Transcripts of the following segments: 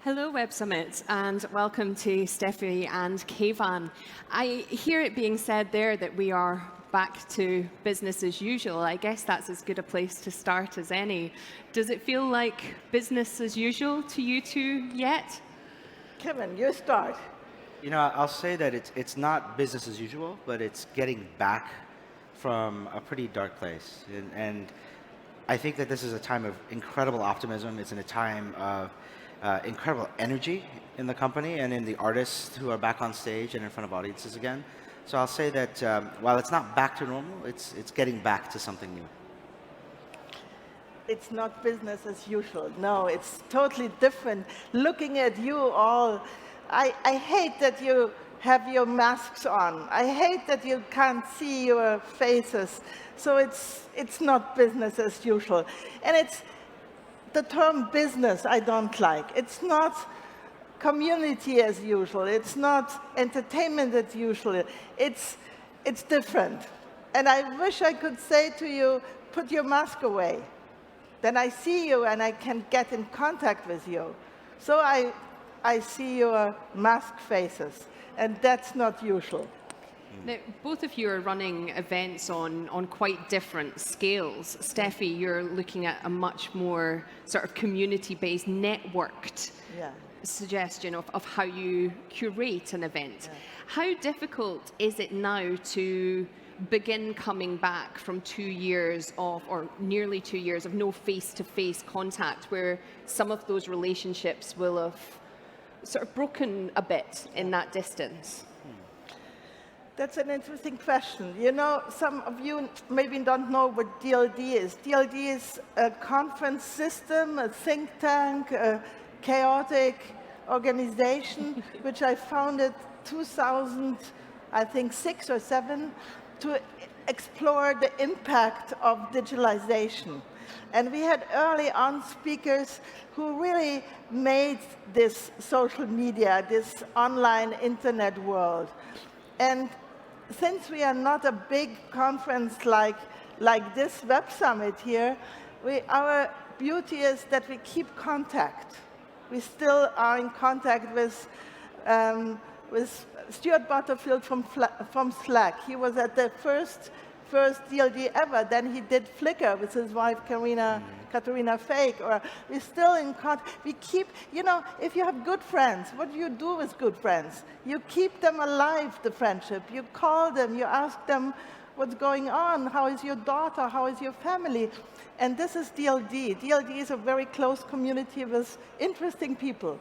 Hello, Web Summit, and welcome to Steffi and Keyvan. I hear it being said there that we are back to business as usual. I guess that's as good a place to start as any. Does it feel like business as usual to you two yet? Kevin, you start. You know, I'll say that it's not business as usual, but it's getting back from a pretty dark place. And I think that this is a time of incredible optimism. It's in a time of incredible energy in the company and in the artists who are back on stage and in front of audiences again. So I'll say that while it's not back to normal, it's getting back to something new. It's not business as usual. No, it's totally different. Looking at you all, I hate that you have your masks on. I hate that you can't see your faces. So it's not business as usual. And it's the term business I don't like. It's not community as usual. It's not entertainment as usual. It's different. And I wish I could say to you, put your mask away. Then I see you and I can get in contact with you. So I see your mask faces, and that's not usual. Now, both of you are running events on quite different scales. Steffi, you're looking at a much more sort of community-based, networked suggestion of how you curate an event. Yeah. How difficult is it now to begin coming back from 2 years of, or nearly 2 years of no face-to-face contact, where some of those relationships will have sort of broken a bit in that distance? That's an interesting question. You know, some of you maybe don't know what DLD is. DLD is a conference system, a think tank, a chaotic organization, which I founded 2000, I think 6 or 7, to explore the impact of digitalization. And we had early on speakers who really made this social media, this online internet world. And since we are not a big conference like this Web Summit here, our beauty is that we keep contact. We still are in contact with Stuart Butterfield from Slack. He was at the first DLD ever. Then he did Flickr with his wife, Katerina Fake. Or we're still in contact. We keep, you know, if you have good friends, what do you do with good friends? You keep them alive, the friendship. You call them, you ask them what's going on, how is your daughter, how is your family? And this is DLD. DLD is a very close community with interesting people.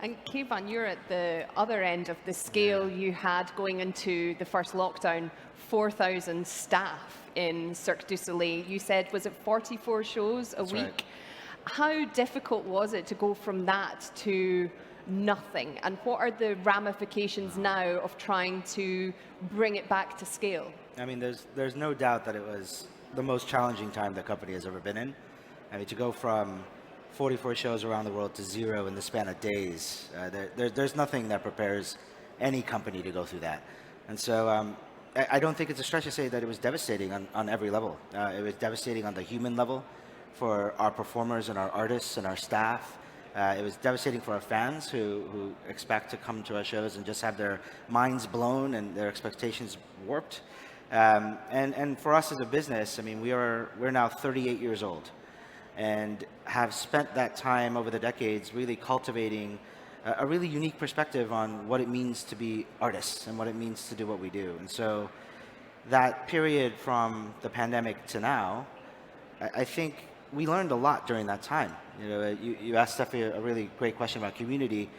And Keyvan, you're at the other end of the scale. You had, going into the first lockdown, 4,000 staff in Cirque du Soleil. You said, was it 44 shows a week? Right. How difficult was it to go from that to nothing? And what are the ramifications now of trying to bring it back to scale? I mean, there's no doubt that it was the most challenging time the company has ever been in. I mean, to go from 44 shows around the world to 0 in the span of days, there's nothing that prepares any company to go through that. And so I don't think it's a stretch to say that it was devastating on every level. It was devastating on the human level for our performers and our artists and our staff. It was devastating for our fans who expect to come to our shows and just have their minds blown and their expectations warped. And for us as a business, I mean, we're now 38 years old, and have spent that time over the decades really cultivating a really unique perspective on what it means to be artists and what it means to do what we do. And so that period from the pandemic to now, I think we learned a lot during that time. You know, you asked Steffi a really great question about community.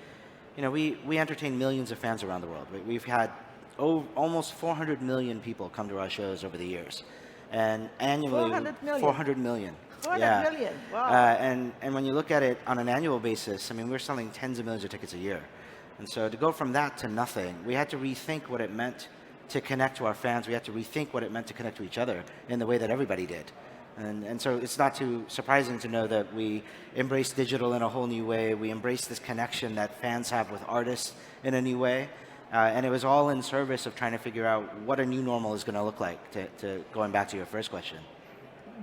You know, we entertain millions of fans around the world. We've had almost 400 million people come to our shows over the years. And annually, 400 million? 400 million. 400 million, wow. And when you look at it on an annual basis, I mean, we're selling tens of millions of tickets a year. And so to go from that to nothing, we had to rethink what it meant to connect to our fans. We had to rethink what it meant to connect to each other in the way that everybody did. And so it's not too surprising to know that we embrace digital in a whole new way. We embrace this connection that fans have with artists in a new way. And it was all in service of trying to figure out what a new normal is going to look like, to going back to your first question.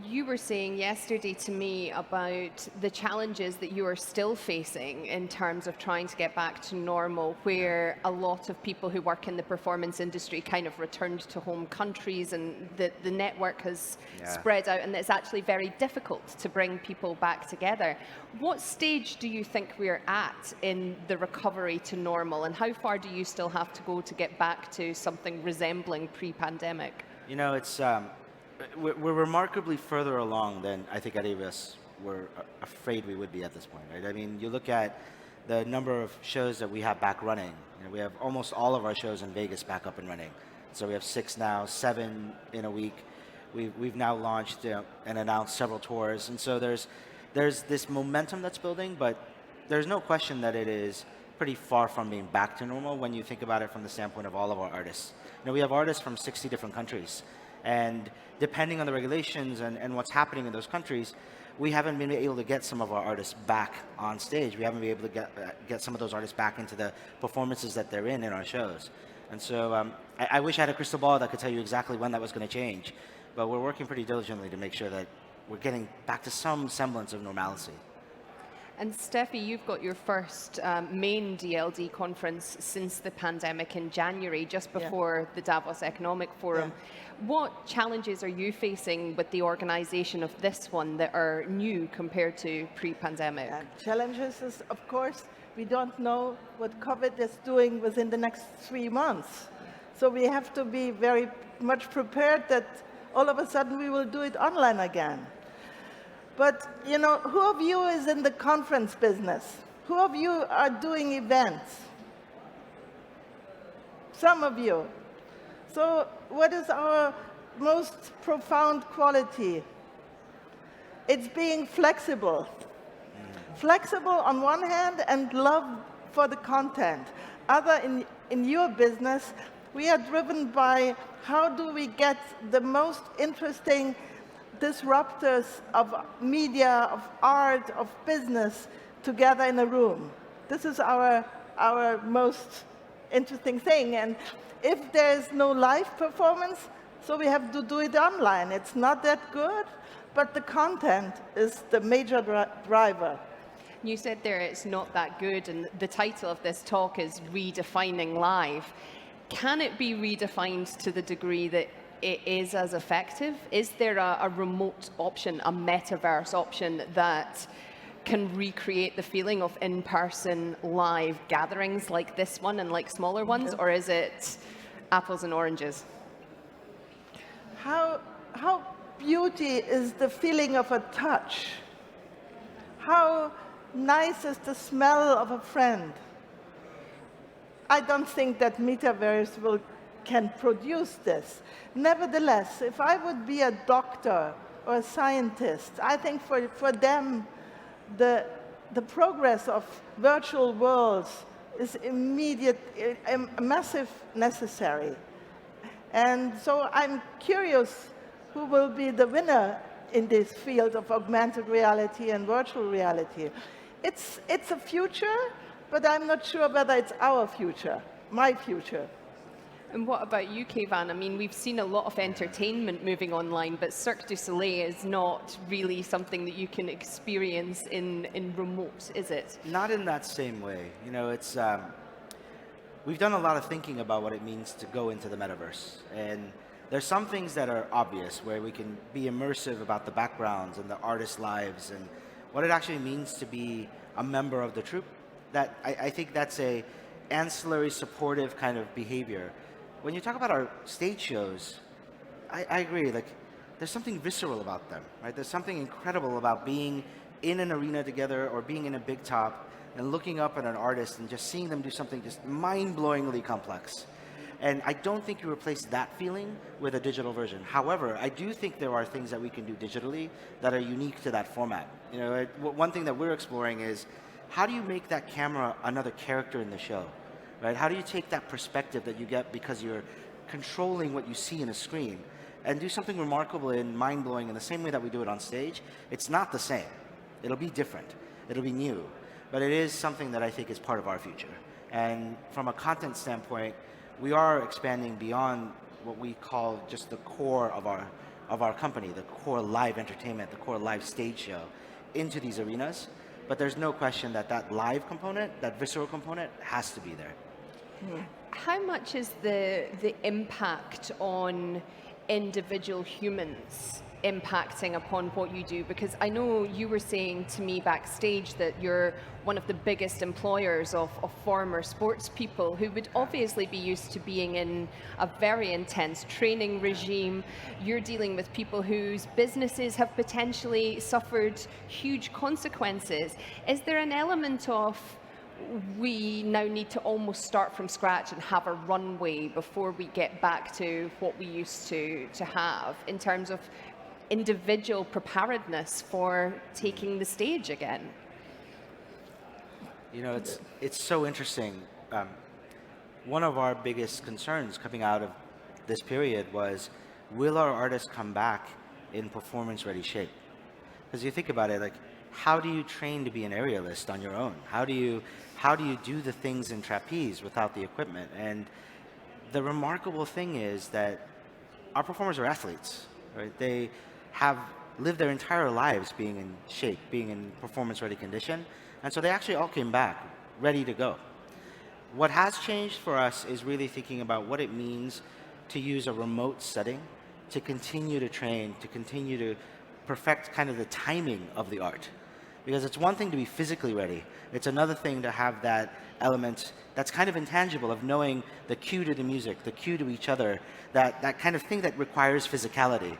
You were saying yesterday to me about the challenges that you are still facing in terms of trying to get back to normal, where a lot of people who work in the performance industry kind of returned to home countries, and the network has spread out, and it's actually very difficult to bring people back together. What stage do you think we're at in the recovery to normal, and how far do you still have to go to get back to something resembling pre-pandemic? You know, it's we're remarkably further along than I think any of us were afraid we would be at this point, right? I mean, you look at the number of shows that we have back running. You know, we have almost all of our shows in Vegas back up and running. So we have 6 now, 7 in a week. We've now launched and announced several tours, and so there's this momentum that's building, but there's no question that it is pretty far from being back to normal when you think about it from the standpoint of all of our artists. You know, we have artists from 60 different countries, and depending on the regulations and what's happening in those countries, we haven't been able to get some of our artists back on stage. We haven't been able to get some of those artists back into the performances that they're in our shows. And so I wish I had a crystal ball that could tell you exactly when that was going to change, but we're working pretty diligently to make sure that we're getting back to some semblance of normalcy. And Steffi, you've got your first main DLD conference since the pandemic in January, just before the Davos Economic Forum. Yeah. What challenges are you facing with the organization of this one that are new compared to pre-pandemic? Challenges is, of course, we don't know what COVID is doing within the next 3 months. So we have to be very much prepared that all of a sudden we will do it online again. But, you know, who of you is in the conference business? Who of you are doing events? Some of you. So what is our most profound quality? It's being flexible. Flexible on one hand and love for the content. In your business, we are driven by how do we get the most interesting disruptors of media, of art, of business together in a room. This is our most interesting thing. And if there's no live performance, so we have to do it online. It's not that good, but the content is the major driver. You said there it's not that good, and the title of this talk is Redefining Live. Can it be redefined to the degree that it is as effective? Is there a remote option, a metaverse option that can recreate the feeling of in-person live gatherings like this one and like smaller ones, or is it apples and oranges? How beauty is the feeling of a touch? How nice is the smell of a friend? I don't think that metaverse can produce this. Nevertheless, if I would be a doctor or a scientist, I think for them, the progress of virtual worlds is massive necessary. And so I'm curious who will be the winner in this field of augmented reality and virtual reality. It's a future, but I'm not sure whether it's our future, my future. And what about you, Keyvan? I mean, we've seen a lot of entertainment moving online, but Cirque du Soleil is not really something that you can experience in remote, is it? Not in that same way. You know, it's we've done a lot of thinking about what it means to go into the metaverse, and there's some things that are obvious where we can be immersive about the backgrounds and the artists' lives and what it actually means to be a member of the troupe. That I think that's a ancillary supportive kind of behavior. When you talk about our stage shows, I agree, like, there's something visceral about them, right? There's something incredible about being in an arena together or being in a big top and looking up at an artist and just seeing them do something just mind-blowingly complex. And I don't think you replace that feeling with a digital version. However, I do think there are things that we can do digitally that are unique to that format. You know, one thing that we're exploring is, how do you make that camera another character in the show? Right? How do you take that perspective that you get because you're controlling what you see in a screen and do something remarkable and mind-blowing in the same way that we do it on stage? It's not the same. It'll be different. It'll be new. But it is something that I think is part of our future. And from a content standpoint, we are expanding beyond what we call just the core of of our company, the core live entertainment, the core live stage show, into these arenas. But there's no question that that live component, that visceral component, has to be there. How much is the impact on individual humans impacting upon what you do? Because I know you were saying to me backstage that you're one of the biggest employers of former sports people who would obviously be used to being in a very intense training regime. You're dealing with people whose businesses have potentially suffered huge consequences. Is there an element of we now need to almost start from scratch and have a runway before we get back to what we used to have in terms of individual preparedness for taking the stage again? You know, it's so interesting. One of our biggest concerns coming out of this period was, will our artists come back in performance-ready shape? Because you think about it, like, how do you train to be an aerialist on your own? How do you do the things in trapeze without the equipment? And the remarkable thing is that our performers are athletes, right? They have lived their entire lives being in shape, being in performance-ready condition, and so they actually all came back ready to go. What has changed for us is really thinking about what it means to use a remote setting to continue to train, to continue to perfect kind of the timing of the art. Because it's one thing to be physically ready. It's another thing to have that element that's kind of intangible of knowing the cue to the music, the cue to each other, that kind of thing that requires physicality.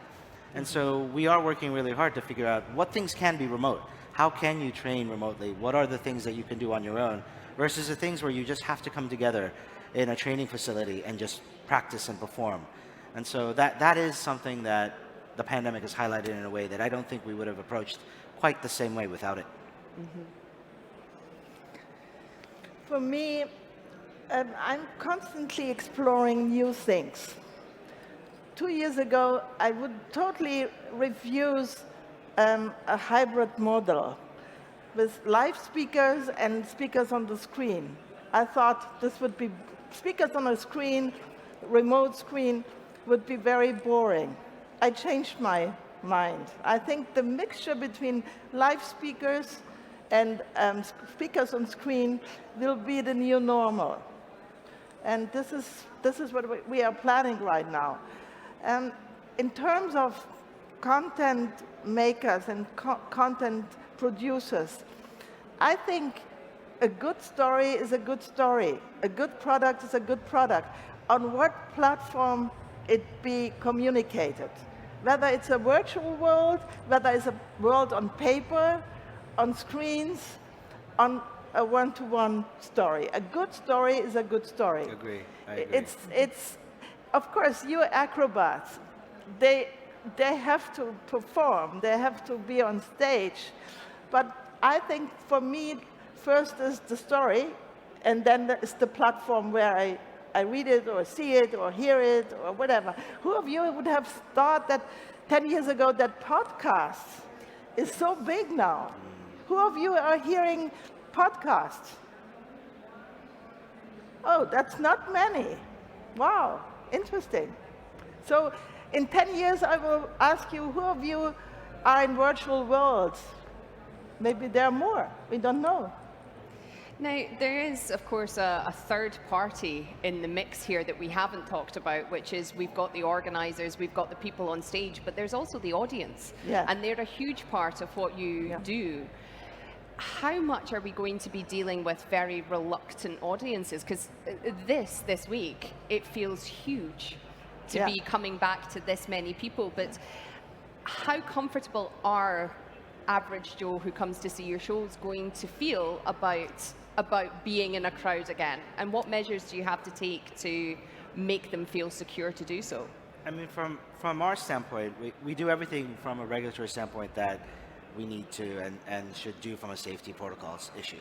And so we are working really hard to figure out what things can be remote. How can you train remotely? What are the things that you can do on your own versus the things where you just have to come together in a training facility and just practice and perform. And so that is something that the pandemic has highlighted in a way that I don't think we would have approached quite the same way without it. For me, I'm constantly exploring new things. 2 years ago, I would totally refuse a hybrid model with live speakers and speakers on the screen. I thought this would be speakers on a screen, remote screen, would be very boring. I changed my mind. I think the mixture between live speakers and speakers on screen will be the new normal. And this is what we are planning right now. In terms of content makers and content producers, I think a good story is a good story. A good product is a good product. On what platform it be communicated. Whether it's a virtual world, whether it's a world on paper, on screens, on a one-to-one story. A good story is a good story. I agree. It's of course, you acrobats, they have to perform, they have to be on stage. But I think for me, first is the story, and then there is the platform where I read it or see it or hear it or whatever. Who of you would have thought that 10 years ago that podcast is so big now? Who of you are hearing podcasts? Oh, that's not many. Wow, interesting. So in 10 years, I will ask you, who of you are in virtual worlds? Maybe there are more. We don't know. Now, there is, of course, a third party in the mix here that we haven't talked about, which is we've got the organizers, we've got the people on stage, but there's also the audience. Yeah. And they're a huge part of what you do. How much are we going to be dealing with very reluctant audiences? Because this week, it feels huge to be coming back to this many people, but how comfortable are average Joe who comes to see your shows going to feel about being in a crowd again? And what measures do you have to take to make them feel secure to do so? I mean, from our standpoint, we do everything from a regulatory standpoint that we need to and should do from a safety protocols issue.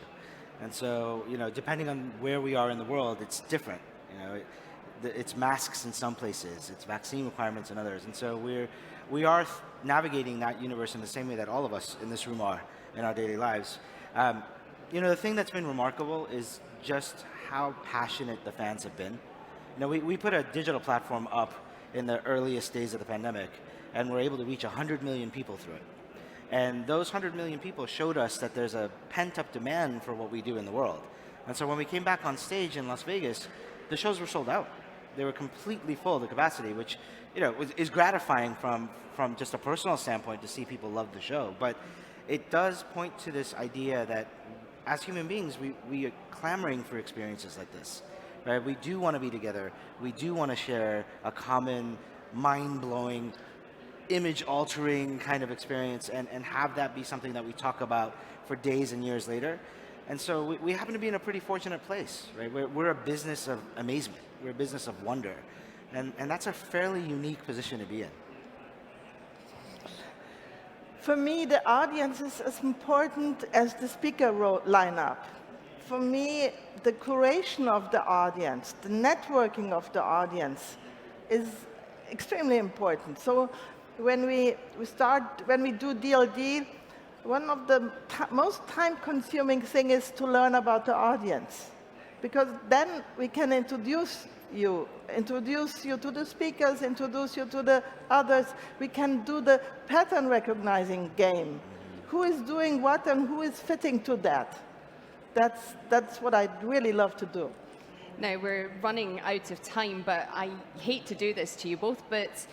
And so, you know, depending on where we are in the world, it's different. You know, it's masks in some places, it's vaccine requirements in others. And so we are navigating that universe in the same way that all of us in this room are in our daily lives. You know, the thing that's been remarkable is just how passionate the fans have been. You know, we put a digital platform up in the earliest days of the pandemic, and we're able to reach 100 million people through it. And those 100 million people showed us that there's a pent-up demand for what we do in the world. And so when we came back on stage in Las Vegas, the shows were sold out. They were completely full to capacity, which is gratifying from just a personal standpoint to see people love the show. But it does point to this idea that as human beings, we are clamoring for experiences like this. Right? We do want to be together. We do want to share a common, mind-blowing, image-altering kind of experience and have that be something that we talk about for days and years later. And so we happen to be in a pretty fortunate place. Right? We're a business of amazement. We're a business of wonder. And that's a fairly unique position to be in. For me, the audience is as important as the speaker lineup. For me, the curation of the audience, the networking of the audience is extremely important. So when we do DLD, one of the most time-consuming things is to learn about the audience, because then we can introduce you to the speakers, introduce you to the others. We can do the pattern recognizing game. Who is doing what and who is fitting to that? That's what I really love to do. Now, we're running out of time, but I hate to do this to you both, but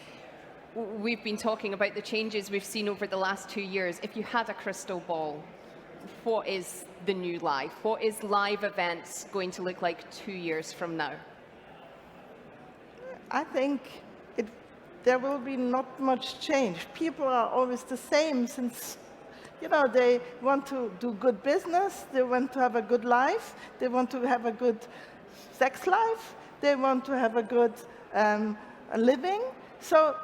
we've been talking about the changes we've seen over the last 2 years. If you had a crystal ball, what is the new live? What is live events going to look like 2 years from now? I think there will be not much change. People are always the same since, they want to do good business, they want to have a good life, they want to have a good sex life, they want to have a good living. So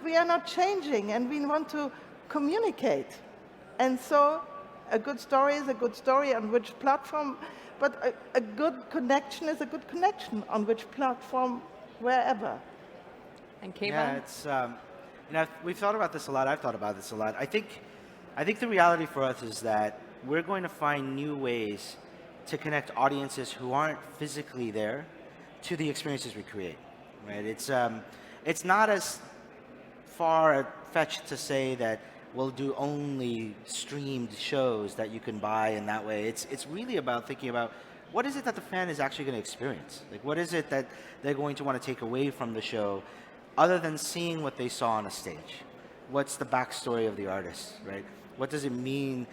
we are not changing, and we want to communicate. And so a good story is a good story on which platform, but a good connection is a good connection on which platform, wherever. And Keyvan? Yeah, it's we've thought about this a lot. I've thought about this a lot. I think the reality for us is that we're going to find new ways to connect audiences who aren't physically there to the experiences we create. Right? It's not as far-fetched to say that we'll do only streamed shows that you can buy in that way. It's really about thinking about what is it that the fan is actually going to experience? Like, what is it that they're going to want to take away from the show other than seeing what they saw on a stage? What's the backstory of the artist, right? What does it mean?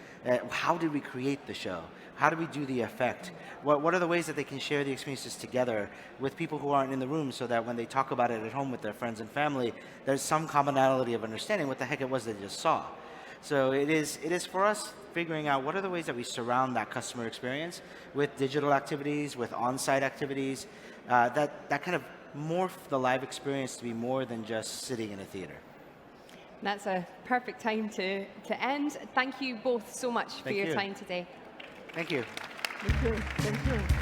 How did we create the show? How do we do the effect? What are the ways that they can share the experiences together with people who aren't in the room, so that when they talk about it at home with their friends and family, there's some commonality of understanding what the heck it was they just saw. So it is for us figuring out what are the ways that we surround that customer experience with digital activities, with on-site activities, that kind of morph the live experience to be more than just sitting in a theater. That's a perfect time to end. Thank you both so much for your time today. Thank you. Thank you. Thank you.